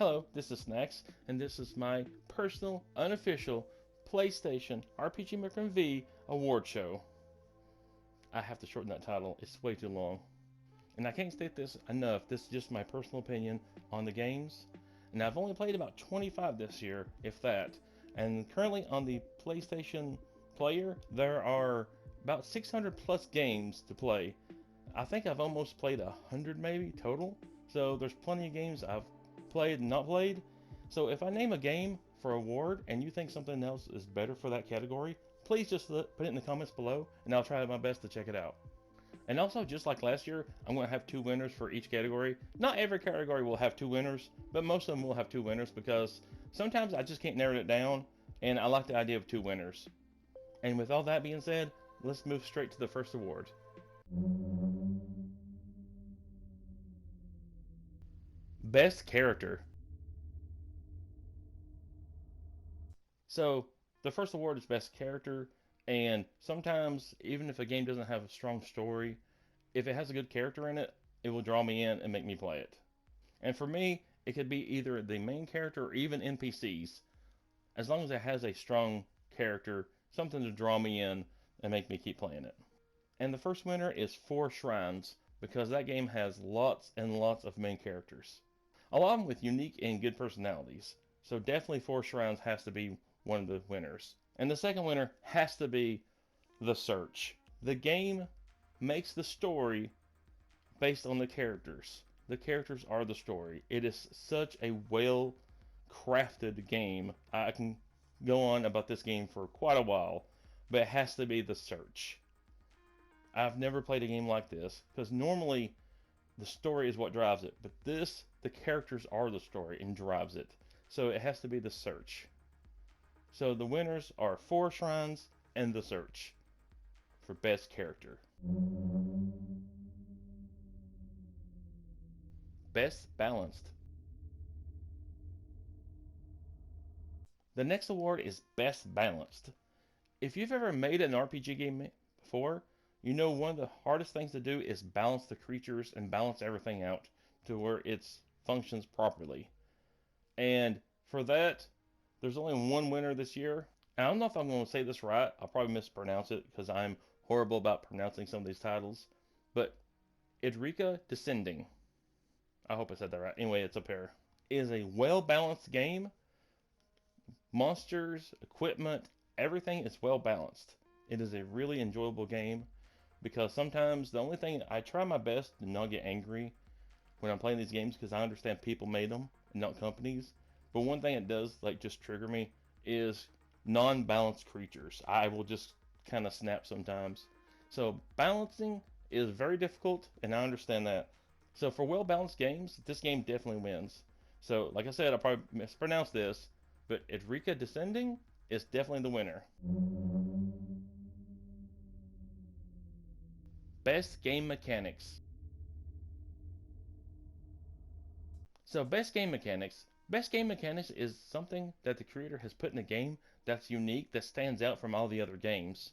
Hello, this is Snacks, and this is my personal, unofficial PlayStation RPG Maker V award show. I have to shorten that title, it's way too long. And I can't state this enough, this is just my personal opinion on the games. And I've only played about 25 this year, if that. And currently on the PlayStation Player, there are about 600 plus games to play. I think I've almost played 100 maybe total. So there's plenty of games I've played and not played. So if I name a game for award and you think something else is better for that category, please just put it in the comments below and I'll try my best to check it out. And also, just like last year, I'm going to have 2 winners for each category. Not every category will have 2 winners, but most of them will have 2 winners because sometimes I just can't narrow it down, and I like the idea of 2 winners. And with all that being said, let's move straight to the first award. Best Character. So, the first award is Best Character, and sometimes, even if a game doesn't have a strong story, if it has a good character in it, it will draw me in and make me play it. And for me, it could be either the main character or even NPCs. As long as it has a strong character, something to draw me in and make me keep playing it. And the first winner is 4 Shrines, because that game has lots and lots of main characters. A lot of them with unique and good personalities. So definitely 4 Shrines has to be one of the winners. And the second winner has to be The Search. The game makes the story based on the characters. The characters are the story. It is such a well crafted game. I can go on about this game for quite a while, but it has to be The Search. I've never played a game like this because normally the story is what drives it, but this, the characters are the story and drives it. So it has to be The Search. So the winners are 4 Shrines and The Search for Best Character. Best Balanced. The next award is Best Balanced. If you've ever made an RPG game before, you know one of the hardest things to do is balance the creatures and balance everything out to where it functions properly. And for that, there's only one winner this year. I don't know if I'm going to say this right. I'll probably mispronounce it because I'm horrible about pronouncing some of these titles. But Idrika Descending. I hope I said that right. Anyway, it's up here. It is a well-balanced game. Monsters, equipment, everything is well-balanced. It is a really enjoyable game because sometimes the only thing, I try my best to not get angry when I'm playing these games because I understand people made them and not companies. But one thing it does like just trigger me is non-balanced creatures. I will just kind of snap sometimes. So balancing is very difficult and I understand that. So for well-balanced games, this game definitely wins. So like I said, I probably mispronounced this, but Idrika Descending is definitely the winner. Best Game Mechanics. So Best Game Mechanics. Best Game Mechanics is something that the creator has put in a game that's unique, that stands out from all the other games.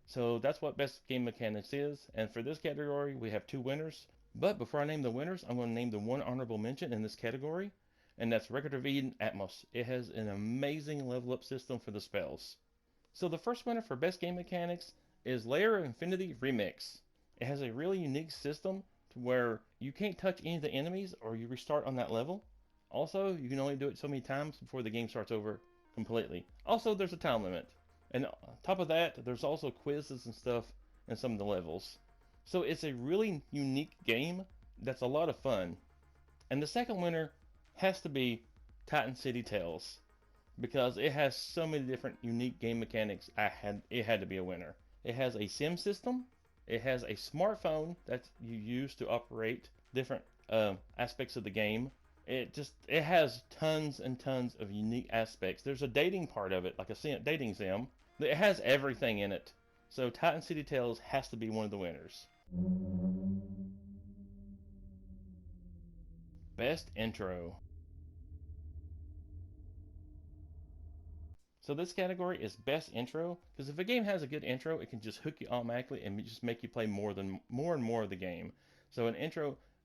So that's what Best Game Mechanics is, and for this category we have 2 winners. But before I name the winners, I'm going to name the one honorable mention in this category, and that's Record of Eden Atmos. It has an amazing level up system for the spells. So the first winner for Best Game Mechanics is Layer of Infinity Remix. It has a really unique system to where you can't touch any of the enemies or you restart on that level. Also, you can only do it so many times before the game starts over completely. Also, there's a time limit. And on top of that, there's also quizzes and stuff in some of the levels. So it's a really unique game that's a lot of fun. And the second winner has to be Titan City Tales because it has so many different unique game mechanics. It had to be a winner. It has a sim system. It has a smartphone that you use to operate different aspects of the game. It has tons and tons of unique aspects. There's a dating part of it, like a dating sim. It has everything in it. So Titan City Tales has to be one of the winners. Best Intro. So this category is Best Intro, because if a game has a good intro, it can just hook you automatically and just make you play more and more of the game. So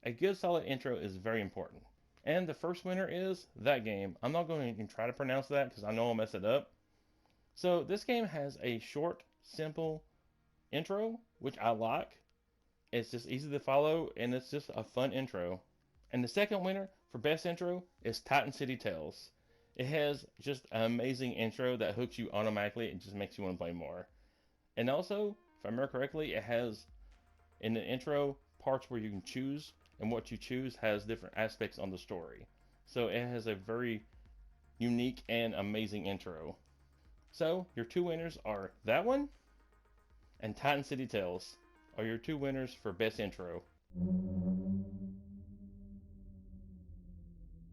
a good solid intro is very important. And the first winner is that game. I'm not going to even try to pronounce that because I know I'll mess it up. So this game has a short, simple intro, which I like. It's just easy to follow and it's just a fun intro. And the second winner for best intro is Titan City Tales. It has just an amazing intro that hooks you automatically and just makes you want to play more. And also, if I remember correctly, it has in the intro parts where you can choose, and what you choose has different aspects on the story. So it has a very unique and amazing intro. So your two winners are that one and Titan City Tales are your two winners for best intro.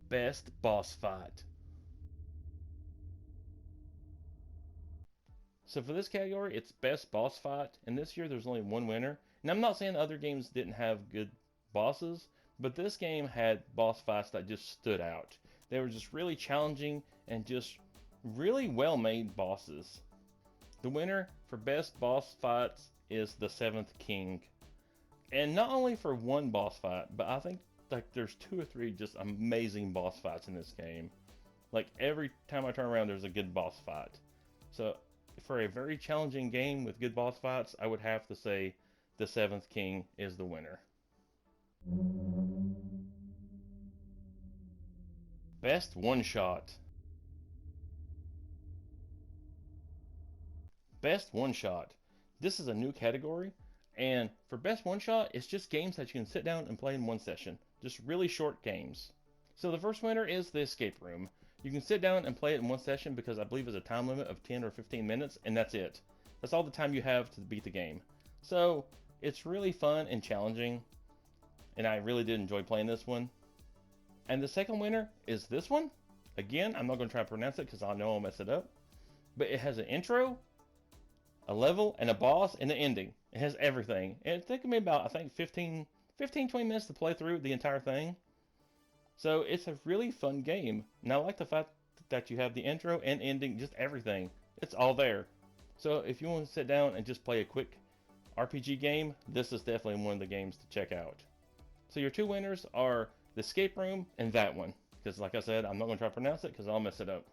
Best boss fight. So for this category, it's best boss fight, and this year there's only one winner. And I'm not saying other games didn't have good bosses, but this game had boss fights that just stood out. They were just really challenging and just really well made bosses. The winner for best boss fights is the Seventh King. And not only for one boss fight, but I think like there's two or three just amazing boss fights in this game. Like every time I turn around there's a good boss fight. So for a very challenging game with good boss fights, I would have to say the Seventh King is the winner. Best one shot. Best one shot. This is a new category, and for best one shot, it's just games that you can sit down and play in one session. Just really short games. So the first winner is the Escape Room. You can sit down and play it in one session because I believe there's a time limit of 10 or 15 minutes, and that's it. That's all the time you have to beat the game. So it's really fun and challenging, and I really did enjoy playing this one. And the second winner is this one. Again, I'm not going to try to pronounce it because I know I'll mess it up. But it has an intro, a level, and a boss, and an ending. It has everything. And it took me about, I think, 20 minutes to play through the entire thing. So it's a really fun game. And I like the fact that you have the intro and ending, just everything. It's all there. So if you want to sit down and just play a quick RPG game, this is definitely one of the games to check out. So your two winners are the Escape Room and that one. Because like I said, I'm not going to try to pronounce it because I'll mess it up.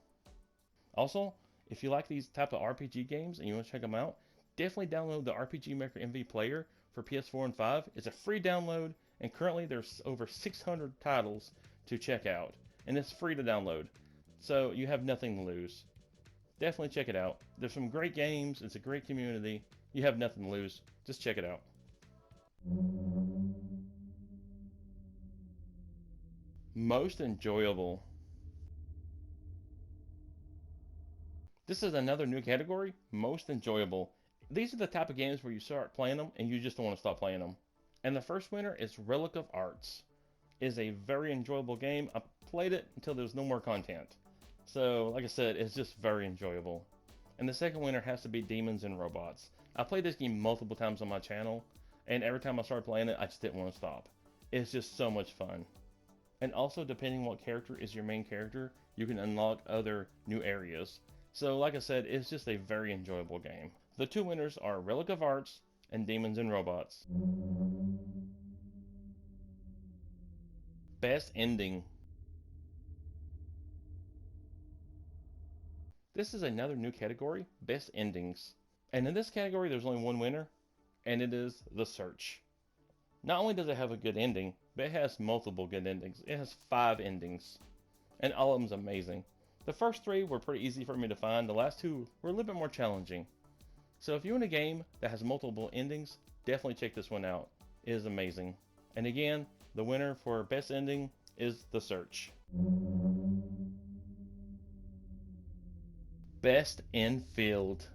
Also, if you like these type of RPG games and you want to check them out, definitely download the RPG Maker MV Player for PS4 and 5. It's a free download, and currently there's over 600 titles to check out, and it's free to download. So you have nothing to lose. Definitely check it out. There's some great games. It's a great community. You have nothing to lose. Just check it out. Most enjoyable. This is another new category, most enjoyable. These are the type of games where you start playing them and you just don't want to stop playing them. And the first winner is Relic of Arts. It is a very enjoyable game. I played it until there's no more content. So, like I said, it's just very enjoyable. And the second winner has to be Demons and Robots. I played this game multiple times on my channel, and every time I started playing it, I just didn't want to stop. It's just so much fun. And also, depending what character is your main character, you can unlock other new areas. So, like I said, it's just a very enjoyable game. The two winners are Relic of Arts and Demons and Robots. Best Ending. This is another new category, Best Endings. And in this category, there's only one winner, and it is The Search. Not only does it have a good ending, but it has multiple good endings. It has 5 endings, and all of them's amazing. The first 3 were pretty easy for me to find. The last 2 were a little bit more challenging. So if you're in a game that has multiple endings, definitely check this one out. It is amazing. And again, the winner for best ending is The Search. Best in Field.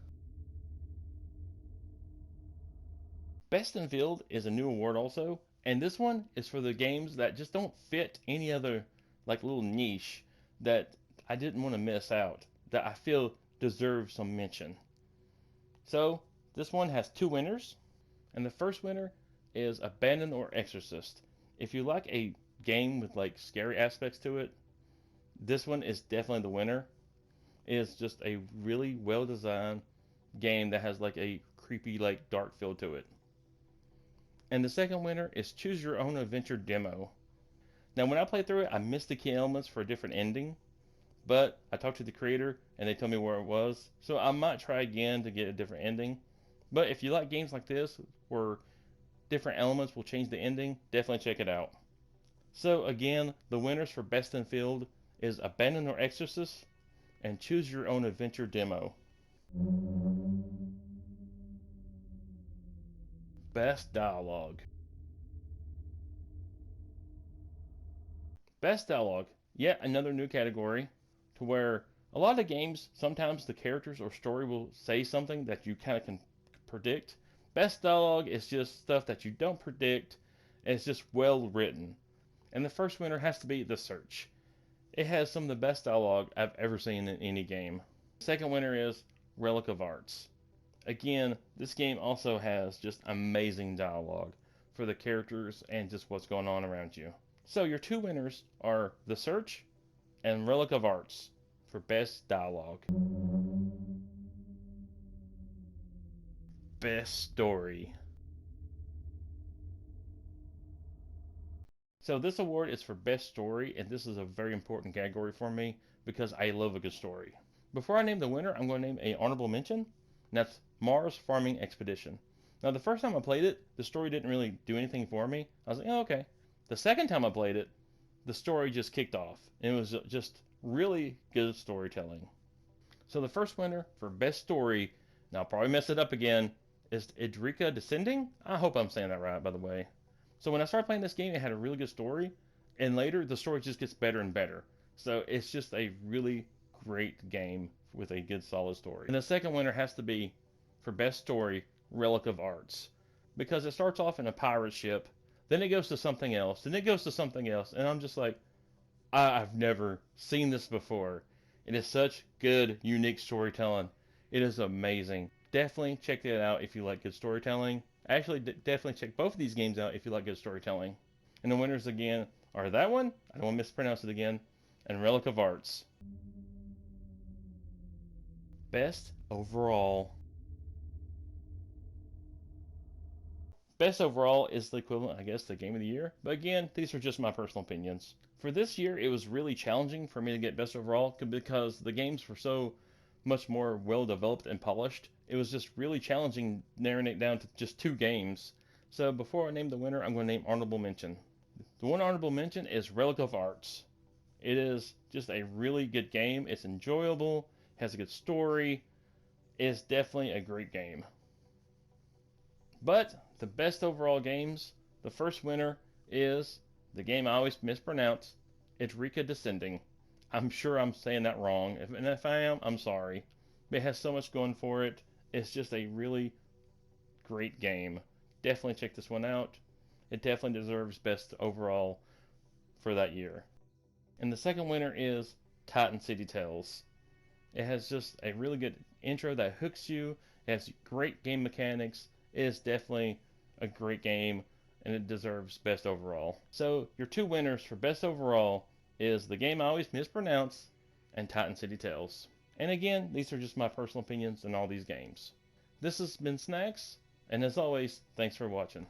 Best in Field is a new award also, and this one is for the games that just don't fit any other like little niche that I didn't want to miss out, that I feel deserves some mention. So this one has 2 winners, and the first winner is Abandon or Exorcist. If you like a game with like scary aspects to it, this one is definitely the winner. It is just a really well designed game that has like a creepy like dark feel to it. And the second winner is Choose Your Own Adventure Demo. Now, when I played through it, I missed the key elements for a different ending, but I talked to the creator and they told me where it was, so I might try again to get a different ending. But if you like games like this, where different elements will change the ending, definitely check it out. So again, the winners for Best in Field is Abandon or Exorcist and Choose Your Own Adventure Demo. Best Dialogue. Best Dialogue, yet another new category to where a lot of games, sometimes the characters or story will say something that you kind of can predict. Best Dialogue is just stuff that you don't predict, and it's just well written. And the first winner has to be The Search. It has some of the best dialogue I've ever seen in any game. Second winner is Relic of Arts. Again, this game also has just amazing dialogue for the characters and just what's going on around you. So your two winners are The Search and Relic of Arts for best dialogue. Best story. So this award is for best story, and this is a very important category for me because I love a good story. Before I name the winner, I'm going to name a honorable mention, and that's Mars Farming Expedition. Now, the first time I played it, the story didn't really do anything for me. I was like, oh, okay. The second time I played it, the story just kicked off, and it was just really good storytelling. So the first winner for best story, and I'll probably mess it up again, is Idrika Descending. I hope I'm saying that right, by the way. So when I started playing this game, it had a really good story, and later the story just gets better and better. So it's just a really great game with a good solid story. And the second winner has to be, for best story, Relic of Arts, because it starts off in a pirate ship, then it goes to something else, then it goes to something else, and I'm just like, I've never seen this before. It is such good, unique storytelling. It is amazing. Definitely check that out if you like good storytelling. Actually, definitely check both of these games out if you like good storytelling. And the winners again are that one, I don't want to mispronounce it again, and Relic of Arts. Best overall. Best overall is the equivalent, I guess, to Game of the Year. But again, these are just my personal opinions. For this year, it was really challenging for me to get best overall because the games were so much more well developed and polished. It was just really challenging narrowing it down to just two games. So before I name the winner, I'm going to name honorable mention. The one honorable mention is Relic of Arts. It is just a really good game. It's enjoyable, has a good story. It's definitely a great game. But the best overall games, the first winner is the game I always mispronounce. It's Rika Descending. I'm sure I'm saying that wrong, and if I am, I'm sorry. But it has so much going for it. It's just a really great game. Definitely check this one out. It definitely deserves best overall for that year. And the second winner is Titan City Tales. It has just a really good intro that hooks you. It has great game mechanics. It is definitely a great game, and it deserves best overall. So your two winners for best overall is the game I always mispronounce and Titan City Tales. And again, these are just my personal opinions on all these games. This has been Snacks, and as always, thanks for watching.